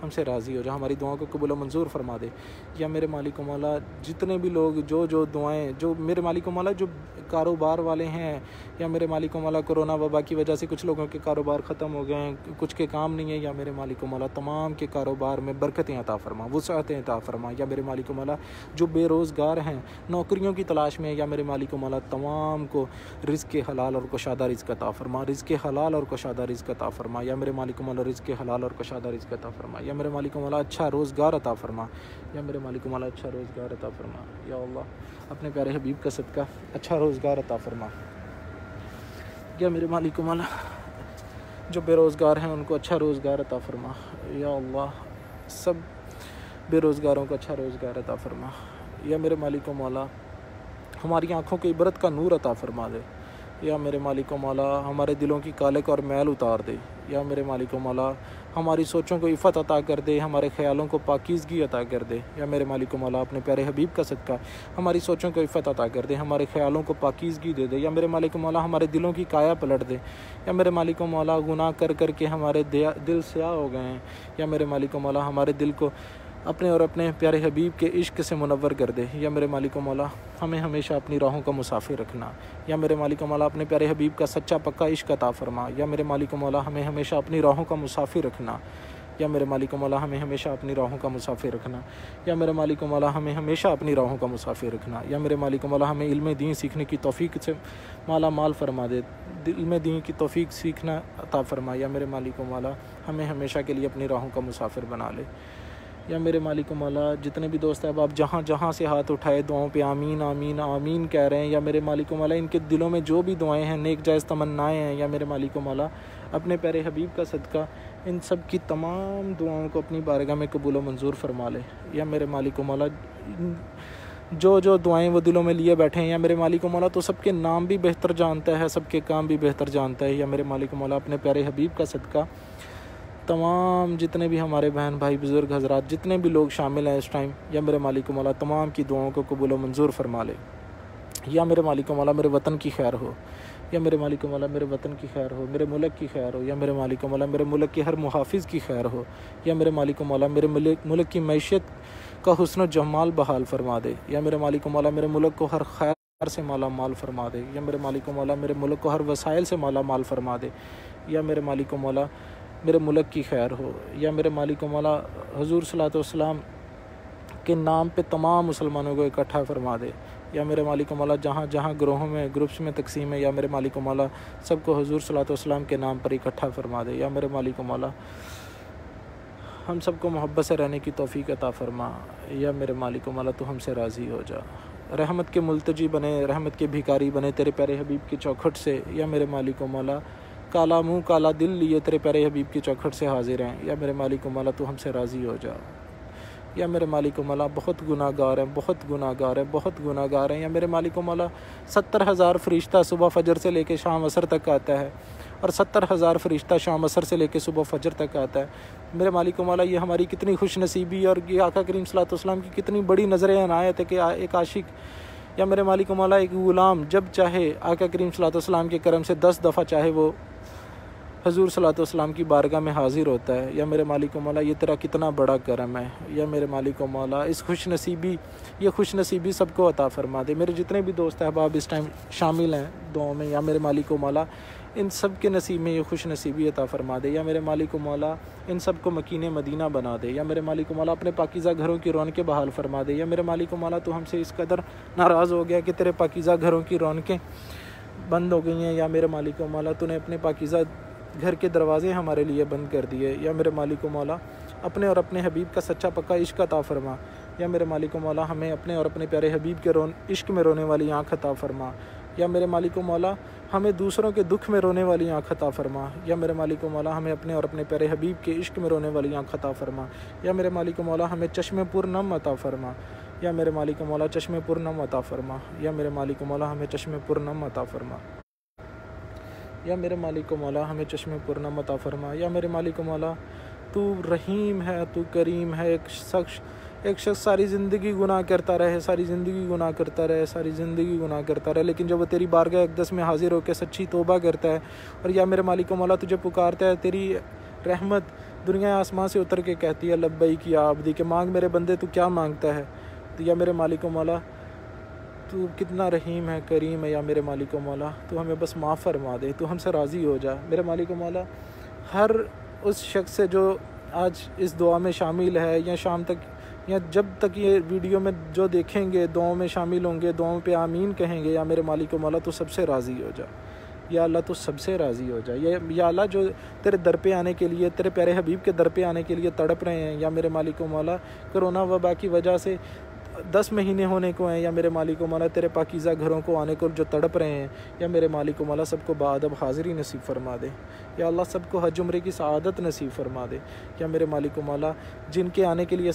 हमसे राज़ी हो जा, हमारी दुआओं को कबूल मंजूर फरमा दे। या मेरे मालिक मौला जितने भी लोग जो दुआएं जो मेरे मालिक मौला जो कारोबार वाले हैं, या मेरे मालिक मौला कोरोना वबा की वजह से कुछ लोगों के कारोबार ख़त्म हो गए हैं, कुछ के काम नहीं है, या मेरे मालिक मौला तमाम के कारोबार में बरकतें अता फरमा, वुसअतें अता फरमा। या मेरे मालिक मौला जो बेरोज़गार हैं, नौकरियों की तलाश में, या मेरे मालिक मौला तमाम को रिज़्क़ हलाल और कुशादा रिज़्क़ अता फरमा, रिज़्क़ हलाल और कुशादा रिज़्क़ अता फरमा। या मेरे मालिक मौला रिज़्क़ हलाल और कुशादा रिज़्क़ अता फरमा। या मेरे मालिक मौला अच्छा रोज़गार अता फरमा। या मेरे मालिक मौला अच्छा रोज़गार अता फरमा। या अल्लाह अपने प्यारे हबीब का सदका अच्छा रोज़गार अता फरमा। या मेरे मालिक मौला जो बेरोज़गार हैं उनको अच्छा रोज़गार अता फरमा। या अल्लाह सब बेरोज़गारों को अच्छा रोज़गार अता फरमा। या मेरे मालिक मौला हमारी आँखों की इबरत का नूर अता फरमा दे। या मेरे मालिक मौला हमारे दिलों की कालक और मैल उतार दे। या मेरे मालिक मौला हमारी सोचों को इफ़त अता कर दे, हमारे ख़यालों को पाकीज़गी अता कर दे। या मेरे मालिक मौला अपने प्यारे हबीब का सदका हमारी सोचों को इफ़त अता कर दे, हमारे ख़यालों को पाकीज़गी दे दे। या मेरे मालिक मौला हमारे दिलों की काया पलट दे। या मेरे मालिक मौला गुनाह कर कर के हमारे दिल स्याह हो गए हैं। या मेरे मालिक मौला हमारे दिल को अपने और अपने प्यारे हबीब के इश्क से मुनव्वर कर दे। या मेरे मालिक मौला हमें हमेशा अपनी राहों का मुसाफिर रखना। या मेरे मालिक मौला अपने प्यारे हबीब का सच्चा पक्का इश्क अता फरमा। या मेरे मालिक मौला हमें हमेशा अपनी राहों का मुसाफिर रखना। या मेरे मालिक मौला हमें हमेशा अपनी राहों का मुसाफिर रखना। या मेरे मालिक मौला हमें हमेशा अपनी राहों का मुसाफिर रखना। या मेरे मालिक मौला हमें इल्म दीन सीखने की तौफीक से माला माल फरमा दे, इल्म दीन की तौफीक सीखना अता फरमा। या मेरे मालिक मौला हमें हमेशा के लिए अपनी राहों का मुसाफिर बना ले। या मेरे मालिक मौला जितने भी दोस्त हैं आप जहाँ से हाथ उठाए दुआओं पे आमीन आमीन आमीन कह रहे हैं। या मेरे मालिक मौला इनके दिलों में जो भी दुआएं हैं, नेक जायज़ तमन्नाएं हैं, या मेरे मालिक मौला अपने प्यारे हबीब का सदका इन सब की तमाम दुआओं को अपनी बारगाह में कबूल व मंजूर फरमा ले। या मेरे मालिक मौला जो जो दुआएं वो दिलों में लिए बैठे हैं या मेरे मालिक मौला, तो सबके नाम भी बेहतर जानता है, सबके काम भी बेहतर जानता है। या मेरे मालिक मौला, अपने प्यारे हबीब का सदका तमाम जितने भी हमारे बहन भाई बुज़ुर्ग हजरात जितने भी लोग शामिल हैं इस टाइम, या मेरे मालिक मौला तमाम की दुआओं को कबूल व मंजूर फरमा ले। या मेरे मालिक मौला, मेरे वतन की खैर हो। या मेरे मालिक मौला, मेरे वतन की खैर हो, मेरे मुल्क की खैर हो। या मेरे मालिक मौला, मेरे मुल्क के हर मुहाफिज़ की खैर हो। या मेरे मालिक मौला, मेरे मुल्क की मैशियत का हुस्न जमाल बहाल फरमा दे। या मेरे मालिक मौला, मेरे मुल्क को हर खैर से माला माल फरमा दे। या मेरे मालिक मौला, मेरे मुल्क को हर वसाइल से माला माल फरमा दे। या मेरे मालिक मौला, मेरे मुल्क की खैर हो। या मेरे मालिक मौला, हुज़ूर सल्लल्लाहु अलैहि वसल्लम के नाम पे तमाम मुसलमानों को इकट्ठा फरमा दे। या मेरे मालिक मौला, जहाँ जहाँ ग्रोहों में ग्रुप्स में तकसीम है, या मेरे मालिक मौला सबको हुज़ूर सल्लल्लाहु अलैहि वसल्लम के नाम पर इकट्ठा फरमा दे। या मेरे मालिक मौला, हम सबको मोहब्बत से रहने की तौफ़ीक अता फरमा। या मेरे मालिक मौला, तो हमसे राज़ी हो जा। रहमत के मुल्तजी बने, रहमत के भिखारी बने तेरे प्यारे हबीब की चौखट से। या मेरे मालिक मौला, काला मुँह काला दिल लिए तेरे प्यारे हबीब की चौखट से हाजिर हैं। या मेरे मालिक मौला, तो हमसे राज़ी हो जा। या मेरे मालिक मौला, बहुत गुनाहगार हैं, बहुत गुनाहगार हैं, बहुत गुनाहगार हैं। या मेरे मालिक मौला, 70,000 फरिश्ता सुबह फजर से लेकर शाम असर तक आता है, और 70,000 फरिश्ता शाम असर से लेकर सुबह फजर तक आता है। मेरे मालिक मौला, ये हमारी कितनी खुश नसीबी और ये आका करीम सल्लल्लाहु अलैहि वसल्लम की कितनी बड़ी नज़र अनायत है कि एक आशिक या मेरे मालिक मौला एक ग़ुलाम जब चाहे आका करीम सल्लल्लाहु अलैहि वसल्लम के करम से 10 दफ़ा चाहे वो हज़ूर सल्लल्लाहु अलैहि वसल्लम की बारगाह में हाज़िर होता है। या मेरे मालिक मौला, ये तेरा कितना बड़ा करम है। या मेरे मालिक मौला, इस खुश नसीबी सबको अता फ़रमा दे। मेरे जितने भी दोस्त अहबाब इस टाइम शामिल हैं दुआओं में, या मेरे मालिक मौला इन सब के नसीब में ये खुश नसीबी अता फ़रमा दे। या मेरे मालिक मौला, इन सब को मकीन मदीना बना दे। या मेरे मालिक मौला, अपने पाकीज़ा घरों की रौनकें बहाल फ़रमा दे। या मेरे मालिक मौला, तो हमसे इस कदर नाराज़ हो गया कि तेरे पाकीज़ा घरों की रौनकें बंद हो गई हैं। या मेरे मालिक मौला, तूने अपने पाकीज़ा घर के दरवाज़े हमारे लिए बंद कर दिए। या मेरे मालिक मौला, अपने और अपने हबीब का सच्चा पक्का इश्क अता फ़रमा। या मेरे मालिक मौला, हमें अपने और अपने प्यारे हबीब के इश्क में रोने वाली आँख अता फ़रमा। या मेरे मालिक मौला, हमें दूसरों के दुख में रोने वाली आँख अता फ़रमा। या मेरे मालिक मौला, हमें अपने और अपने प्यारे हबीब के इश्क में रोने वाली आँख अता फ़रमा। या मेरे मालिक मौला, हमें चश्मे पुरनम अता फ़रमा। या मेरे मालिक मौला, चश्मे पुरनम अता फ़रमा। या मेरे मालिक मौला, हमें चश्मे पुरनम अता फ़रमा। या मेरे मालिक मौला, हमें चश्मे पुरनम अता फ़रमा। या मेरे मालिक मौला, तू रहीम है, तू करीम है। एक शख्स सारी ज़िंदगी गुनाह करता रहे, सारी ज़िंदगी गुनाह करता रहे, सारी ज़िंदगी गुनाह करता रहे, लेकिन जब वो तेरी बारगाह अक़दस में हाज़िर होकर सच्ची तौबा करता है, और या मेरे मालिक मौला तुझे पुकारता है, तेरी रहमत दुनिया आसमां से उतर के कहती है लब्बैक या अब्दी, के मांग मेरे बंदे, तू क्या मांगता है। तो या मेरे मालिक मौला, तू कितना रहीम है, करीम है। या मेरे मालिक मौला, तू हमें बस माफ़ फरमा दे, तू हमसे राज़ी हो जा। मेरे मालिक मौला, हर उस शख्स से जो आज इस दुआ में शामिल है, या शाम तक या जब तक ये वीडियो में जो देखेंगे दुआओं में शामिल होंगे, दुआओं पे आमीन कहेंगे, या मेरे मालिक मौला, तू सबसे राज़ी हो जा। या अल्लाह, तू सबसे राज़ी हो जा। या अल्लाह, जो तेरे दर पे आने के लिए, तेरे प्यारे हबीब के दर पे आने के लिए तड़प रहे हैं, या मेरे मालिक मौला कोरोना वबा की वजह से 10 महीने होने को हैं, या मेरे मालिक मौला तेरे पाकीज़ा घरों को आने को जो तड़प रहे हैं, या मेरे मालिक मौला सबको बाअदब हाज़िरी नसीब फरमा दे। या अल्लाह, सबको हज उम्रे की सआदत नसीब फरमा दे। या मेरे मालिक मौला, जिनके आने के लिए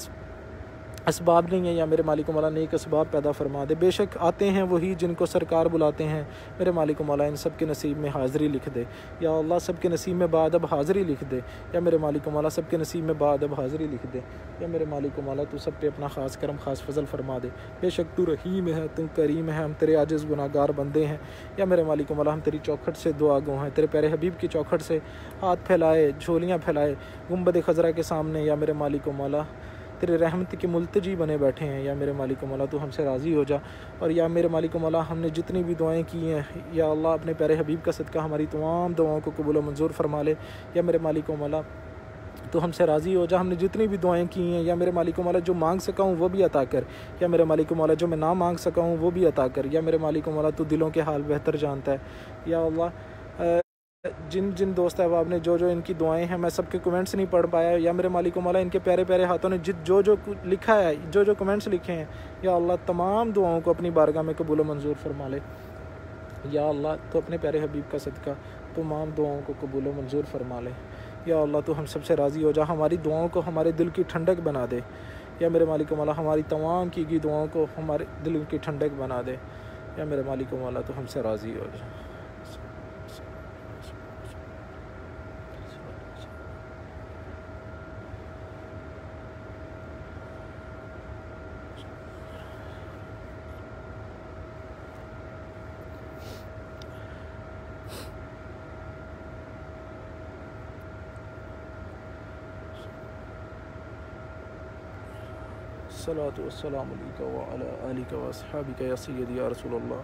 असबाब नहीं है, या मेरे मालिक मौला नेक असबाब पैदा फरमा दे। बेशक आते हैं वही जिनको सरकार बुलाते हैं, मेरे मालिक मौला इन सब के नसीब में हाज़िरी लिख दे। या अल्लाह, सब के नसीब में बाअदब हाज़िरी लिख दे। या मेरे मालिक मौला, सब के नसीब में बाअदब हाज़िरी लिख दे। या मेरे मालिक मौला, तू सब पे अपना ख़ास करम, ख़ास फजल फरमा दे। बेशक तू रहीम है, तू करीम है, हम तेरे आजिज़ गुनाहगार बंदे हैं। या मेरे मालिक मौला, हम तेरी चौखट से दुआ गो हैं, तेरे प्यारे हबीब की चौखट से हाथ फैलाए, झोलियाँ फैलाए गुंबद खज़रा के सामने, या मेरे मालिक मौला तेरे रहमत के मुल्तजी बने बैठे हैं। या मेरे मालिक मौला, तू हमसे राज़ी हो जा। और या मेरे मालिक मौला, हमने जितनी भी दुआएं की हैं, या अल्लाह, अपने प्यारे हबीब का सदका हमारी तमाम दुआओं को कबूल मंजूर फरमा ले। या मेरे मालिक मौला, तो हमसे राज़ी हो जा। हमने जितनी भी दुआएं की हैं, या मेरे मालिक मौला, जो मांग सका हूँ वो भी अता कर। या मेरे मालिक मौला, जो मैं ना मांग सका हूँ वो भी अता कर। या मेरे मालिक मौला, तू दिलों के हाल बेहतर जानता है। या अल्लाह, जिन दोस्त अहबाब ने जो इनकी दुआएं हैं, मैं सबके कमेंट्स नहीं पढ़ पाया, या मेरे मालिक मौला, इनके प्यारे प्यारे हाथों ने जो लिखा है, जो कमेंट्स लिखे हैं, या अल्लाह, तमाम दुआओं को अपनी बारगाह में कबूल मंजूर फरमा ले। या अल्लाह, तो अपने प्यारे हबीब का सदका तमाम दुआओं को कबूल मंजूर फरमा ले। या अल्लाह, तो हम सबसे राज़ी हो जा, हमारी दुआओं को हमारे दिल की ठंडक बना दे। या मेरे मालिक मौला हमारी तमाम की गई दुआओं को हमारे दिल की ठंडक बना दे। या मेरे मालिक मौला तो हमसे राज़ी हो जाए। अस्सलातु वस्सलामु अलैका व अला आलिका व अस्हाबिका या सय्यदी या रसूलल्लाह।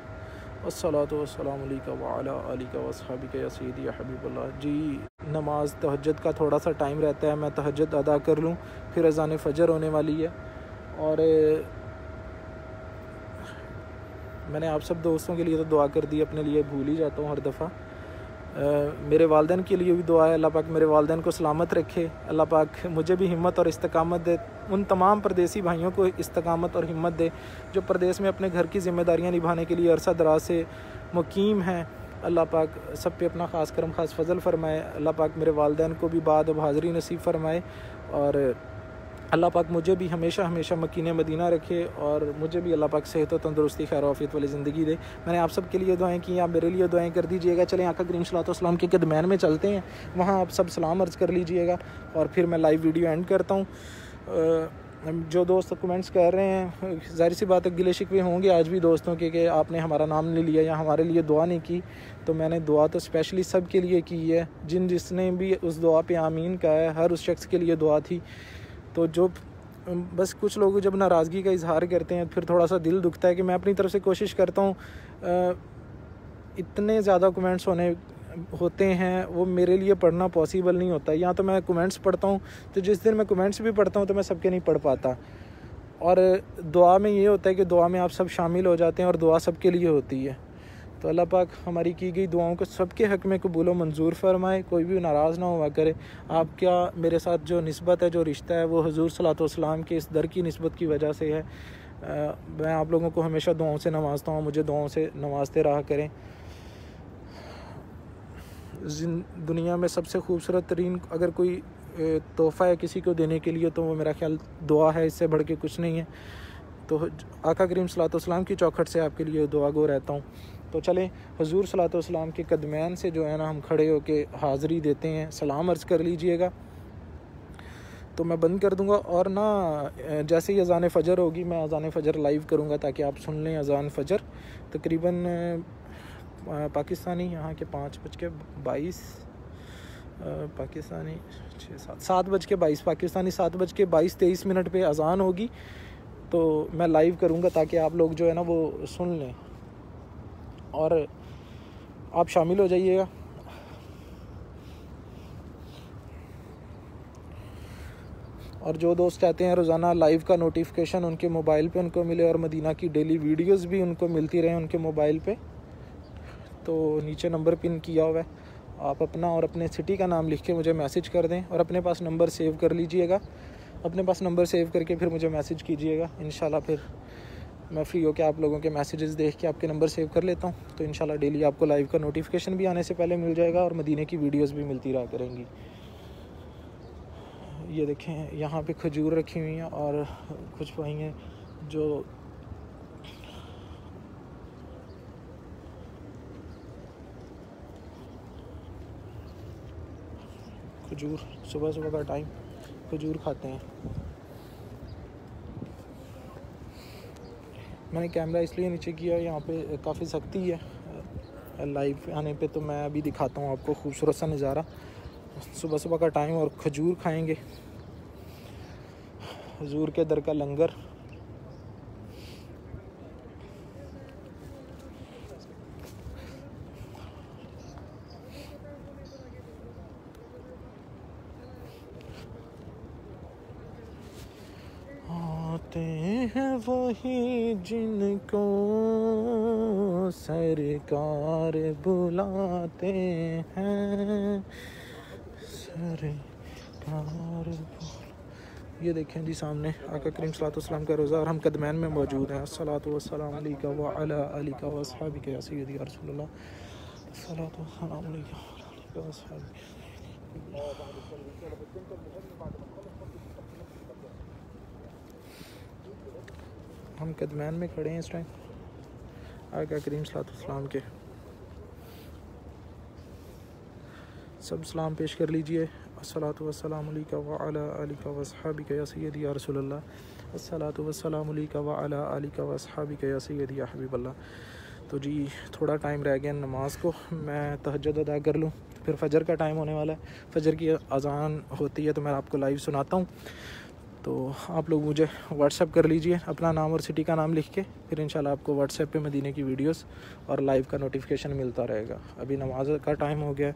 अस्सलातु वस्सलामु अलैका व अला आलिका व अस्हाबिका या सय्यदी या हबीबल्लाह। जी नमाज तहज्जुद का थोड़ा सा टाइम रहता है, मैं तहज्जुद अदा कर लूँ, फिर अज़ान फ़जर होने वाली है। और मैंने आप सब दोस्तों के लिए तो दुआ कर दी, अपने लिए भूल ही जाता हूँ हर दफ़ा। मेरे वालिदैन के लिए भी दुआ है, अल्लाह पाक मेरे वालिदैन को सलामत रखे, अल्लाह पाक मुझे भी हिम्मत और इस्तकामत दे, उन तमाम परदेसी भाइयों को इस्तकामत और हिम्मत दे जो परदेस में अपने घर की ज़िम्मेदारियां निभाने के लिए अरसा दराज से मुकीम हैं। अल्लाह पाक सब पे अपना ख़ास करम ख़ास फ़ज़ल फ़रमाए। अल्लाह पाक मेरे वालिदैन को भी बाद अब हाज़िरी नसीब फ़रमाए और अल्लाह पाक मुझे भी हमेशा हमेशा मकीन मदीना रखे और मुझे भी अल्लाह पाक सेहत और तंदुरुस्ती खैर आफियत वाली ज़िंदगी दे। मैंने आप सब के लिए दुआएं की, आप मेरे लिए दुआएं कर दीजिएगा। चलें आका करीम सल्लल्लाहु अलैहि वसल्लम के कदमैन में चलते हैं, वहाँ आप सब सलाम अर्ज़ कर लीजिएगा और फिर मैं लाइव वीडियो एंड करता हूँ। जो दोस्त कमेंट्स कर रहे हैं, ज़ाहिर सी बात है गिले शिकवे होंगे आज भी दोस्तों के कि आपने हमारा नाम नहीं लिया या हमारे लिए दुआ नहीं की। तो मैंने दुआ तो स्पेशली सब के लिए की है, जिसने भी उस दुआ पे आमीन कहा है, हर उस शख्स के लिए दुआ थी। तो जो बस कुछ लोग जब नाराज़गी का इजहार करते हैं फिर थोड़ा सा दिल दुखता है कि मैं अपनी तरफ से कोशिश करता हूँ। इतने ज़्यादा कमेंट्स होते हैं वो मेरे लिए पढ़ना पॉसिबल नहीं होता। या तो मैं कमेंट्स पढ़ता हूँ, तो जिस दिन मैं कमेंट्स भी पढ़ता हूँ तो मैं सबके नहीं पढ़ पाता। और दुआ में ये होता है कि दुआ में आप सब शामिल हो जाते हैं और दुआ सबके लिए होती है। तो अल्लाह पाक हमारी की गई दुआओं को सबके हक़ में कबूल व मंजूर फरमाए, कोई भी नाराज़ ना हुआ करे। आप क्या मेरे साथ जो निस्बत है, जो रिश्ता है, वो हुज़ूर सल्लल्लाहु अलैहि वसल्लम के इस दर की निस्बत की वजह से है। मैं आप लोगों को हमेशा दुआओं से नवाजता हूँ, मुझे दुआओं से नवाजते रहा करें। दुनिया में सबसे खूबसूरत तरीन अगर कोई तोहफ़ा है किसी को देने के लिए तो वो मेरा ख्याल दुआ है, इससे बढ़ के कुछ नहीं है। तो आका करीम सल्लल्लाहु अलैहि वसल्लम की चौखट से आपके लिए दुआ गो रहता हूँ। तो चलें हुज़ूर सल्लल्लाहु अलैहि वसल्लम के कदमैन से जो है ना हम खड़े होके हाज़िरी देते हैं, सलाम अर्ज़ कर लीजिएगा। तो मैं बंद कर दूंगा और ना जैसे ही अज़ान फ़जर होगी मैं अज़ान फ़जर लाइव करूंगा ताकि आप सुन लें। अज़ान फ़जर तकरीबन पाकिस्तानी यहाँ के 5:22 पाकिस्तानी 7:22 पाकिस्तानी 7:22 पे अज़ान होगी। तो मैं लाइव करूँगा ताकि आप लोग जो है ना वो सुन लें और आप शामिल हो जाइएगा। और जो दोस्त चाहते हैं रोज़ाना लाइव का नोटिफिकेशन उनके मोबाइल पे उनको मिले और मदीना की डेली वीडियोस भी उनको मिलती रहें उनके मोबाइल पे, तो नीचे नंबर पिन किया हुआ है, आप अपना और अपने सिटी का नाम लिख के मुझे मैसेज कर दें और अपने पास नंबर सेव कर लीजिएगा। अपने पास नंबर सेव करके फिर मुझे मैसेज कीजिएगा। इंशाल्लाह फिर मैं फ्री होकर आप लोगों के मैसेजेस देख के आपके नंबर सेव कर लेता हूँ। तो इंशाल्लाह डेली आपको लाइव का नोटिफिकेशन भी आने से पहले मिल जाएगा और मदीने की वीडियोस भी मिलती रहा करेंगी। ये देखें यहाँ पे खजूर रखी हुई हैं और कुछ भाई हैं जो खजूर सुबह सुबह का टाइम खजूर खाते हैं। मैंने कैमरा इसलिए नीचे किया, यहाँ पे काफ़ी सख्ती है लाइव आने पे, तो मैं अभी दिखाता हूँ आपको खूबसूरत सा नज़ारा। सुबह सुबह का टाइम और खजूर खाएंगे, हुजूर के दर का लंगर। आते हैं वही जिनको सरकार बुलाते हैं, सरकार। ये देखें जी सामने आका करीम सल्लल्लाहु अलैहि वसल्लम का रोज़ा और हम कदमैन में मौजूद हैं। अस्सलातु वस्सलामु अलैका व अला आलिका व अस्हाबिका या सय्यदी या रसूलल्लाह। अस्सलातु वस्सलामु अलैका व अला आलिका व अस्हाबिका। हम कदमैन में खड़े हैं इस टाइम आका करीम सल्लल्लाहु के। सब सलाम पेश कर लीजिए। अस्सलातु वस्सलामु अलैका व अला आलिका व अस्हाबिका या सय्यदी या रसूलल्लाह। अस्सलातु वस्सलामु अलैका व अला आलिका व अस्हाबिका या सय्यदी या हबीबल्लाह। तो जी थोड़ा टाइम रह गया नमाज को, मैं तहज्जुद अदा कर लूँ, फिर फजर का टाइम होने वाला है। फजर की अज़ान होती है तो मैं आपको लाइव सुनाता हूँ। तो आप लोग मुझे व्हाट्सएप कर लीजिए अपना नाम और सिटी का नाम लिख के, फिर इंशाल्लाह आपको व्हाट्सएप पे मदीने की वीडियोस और लाइव का नोटिफिकेशन मिलता रहेगा। अभी नमाज का टाइम हो गया,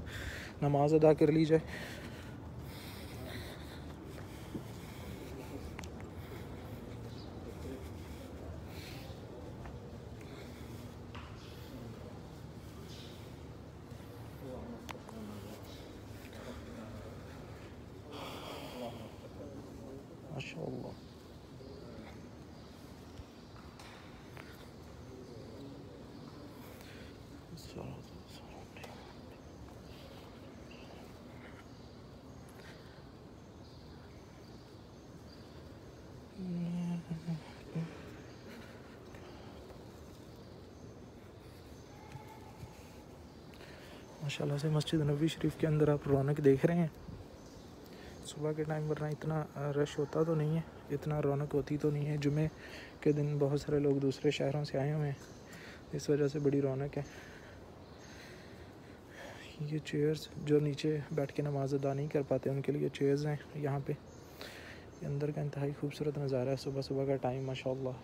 नमाज अदा कर लीजिए। माशाअल्लाह। माशाल्लाह से मस्जिद नबवी शरीफ के अंदर आप रौनक देख रहे हैं सुबह के टाइम, वरना इतना रश होता तो नहीं है, इतना रौनक होती तो नहीं है। जुमे के दिन बहुत सारे लोग दूसरे शहरों से आए हुए हैं, इस वजह से बड़ी रौनक है। ये चेयर्स जो नीचे बैठ के नमाज अदा नहीं कर पाते उनके लिए चेयर्स हैं यहाँ पे। ये अंदर का इंतहाई खूबसूरत नज़ारा है सुबह सुबह का टाइम माशाअल्लाह।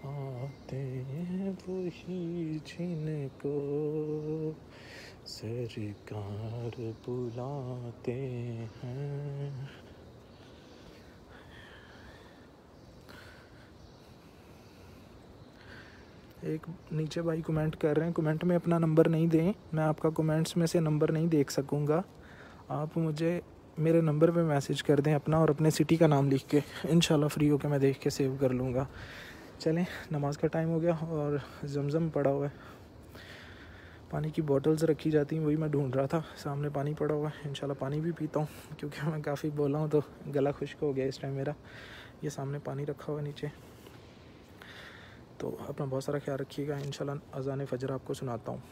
आते हैं वही जिनको सरकार बुलाते हैं। एक नीचे भाई कमेंट कर रहे हैं, कमेंट में अपना नंबर नहीं दें, मैं आपका कमेंट्स में से नंबर नहीं देख सकूँगा। आप मुझे मेरे नंबर पे मैसेज कर दें अपना और अपने सिटी का नाम लिख के, इंशाल्लाह फ्री होकर मैं देख के सेव कर लूँगा। चलें, नमाज का टाइम हो गया और जमज़म पड़ा हुआ है, पानी की बॉटल्स रखी जाती हैं, वही मैं ढूंढ रहा था, सामने पानी पड़ा हुआ है। इंशाल्लाह पानी भी पीता हूँ क्योंकि मैं काफ़ी बोला हूँ तो गला खुश्क हो गया इस टाइम मेरा। ये सामने पानी रखा हुआ है नीचे। तो अपना बहुत सारा ख्याल रखिएगा, इंशाल्लाह अज़ान फ़जर आपको सुनाता हूँ।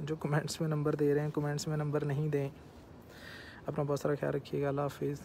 जो कमेंट्स में नंबर दे रहे हैं, कमेंट्स में नंबर नहीं दें। अपना बहुत सारा ख्याल रखिएगा। अल्लाह हाफ़िज़।